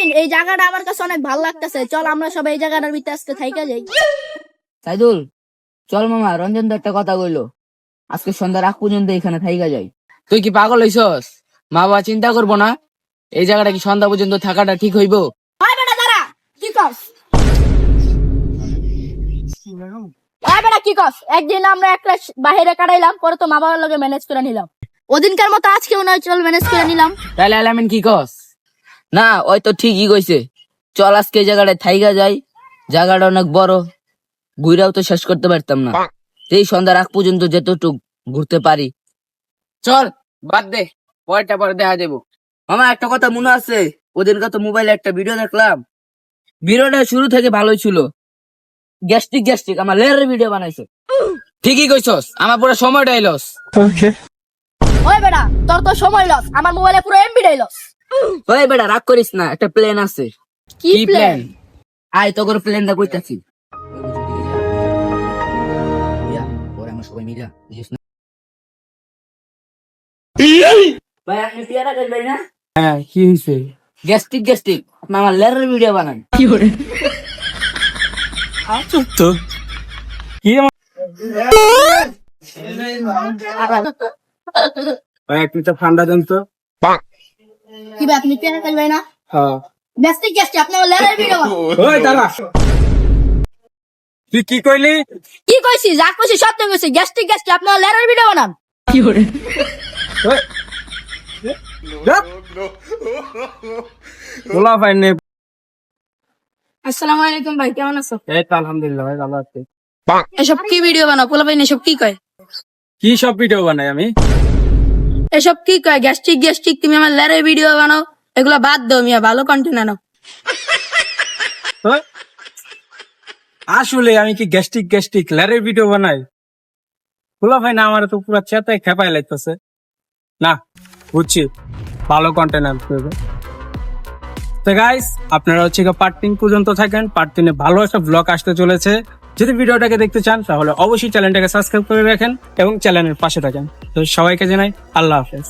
পোলাপিন এই জায়গাটা আমার কাছে অনেক ভালো লাগতেছে, চল আমরা সবাই এই জায়গাটার ভিতরে আজকে থাইকা যাই। সাইদুল, চল মামা, রঞ্জন তো একটা কথা কইলো, আজকে সন্ধ্যার আগ পর্যন্ত এখানে থাইকা যাই। তুই কি পাগল হইছস? মা বাবা চিন্তা করবো না? এই জায়গাটা কি সন্ধ্যা পর্যন্ত থাকাটা ঠিক হইব? ওই বেটা দাঁড়া, কি কস? ওই বেটা কি কস? একদিন আমরা একটা বাইরে কাটাইলাম, পরে তো মা বাবার লগে ম্যানেজ করে নিলাম, ওদিনকার মতো আজকেও নয়, চল ম্যানেজ করে নিলাম। তাহলে আলামিন কি কস? না, ওই তো ঠিকই কইছে, চল আজকে এই জায়গাটায় থাইকা যাই। জায়গাটা অনেক বড়, ঘুরাও তো শেষ করতে পারতাম না, এই সন্ধ্যার আগ পর্যন্ত যতটুক ঘুরতে পারি। চল বাদ দে, পরেরটা পরে দেখা যাবো। মামা একটা কথা মনে আছে, ওদিনকে তো মোবাইলে একটা ভিডিও দেখলাম, ভিডিওটা শুরু থেকে ভালোই ছিল, গ্যাস্ট্রিক গ্যাস্ট্রিক আমার লেয়ারের ভিডিও বানাইছে। ঠিকই কইছস, আমার পুরো সময়টাই লস। ওই বেটা তোর তো সময় লস, আমার মোবাইলে পুরো এমবি ডাই লস। ওই বেটা রাগ করিস না, একটা প্ল্যান আছে। কি প্ল্যান? আয় তো করে প্ল্যানটা কইতাছি। সবাই মিলা ভাই, আপনি পেয়ারা খাইবেন না? হ্যাঁ, কি হইছে? গ্যাস্ট্রিক গ্যাস্ট্রিক আপনি আমার লেয়ারের ভিডিও বানান। চুপ তো। কি ভাই, এক লিটার ঠান্ডা দেন তো। কি ভাই আপনি পেয়ারা খাইবেন না? হ্যাঁ। গ্যাস্ট্রিক গ্যাস্ট্রিক আপনি আমার লেয়ারের ভিডিও বানান। ওই দাঁড়া, তুই কি কইলি? কি কইছি? যা কইছি সত্য কইছি, গ্যাস্ট্রিক গ্যাস্ট্রিক আপনি আমার লেয়ারের ভিডিও বানান। বলা ভাই নে। আসসালামু আলাইকুম ভাই, কেমন আছো? এই তো আলহামদুলিল্লাহ ভাই, ভালো আছি। এসব কি ভিডিও বানাও? পোলা ভাই এসব কি কয়? কি সব ভিডিও বানাই আমি? এসব কি কয়? গ্যাস্ট্রিক গ্যাস্ট্রিক তুমি আমার লেয়ারের ভিডিও বানাও, এগুলা বাদ দাও মিয়া, ভালো কন্টেন্ট আনো। হ্যাঁ? আসলে আমি কি গ্যাস্ট্রিক গ্যাস্ট্রিক ল্যারের ভিডিও বানাই? বলা ভাই না, আমার তো পুরো চেতায় খেপাই লাগতেছে না। বুঝছি, ভালো কন্টেন্ট আনতে হবে। তো গাইস, আপনারা হচ্ছে পার্ট 3 পর্যন্ত থাকেন। পার্ট 3 এ ভালো একটা ব্লগ আসতে চলেছে। যদি ভিডিওটাকে দেখতে চান তাহলে অবশ্যই চ্যানেলটাকে সাবস্ক্রাইব করে রাখেন এবং চ্যানেলের পাশে থাকেন। তো সবাইকে জানাই আল্লাহ হাফেজ।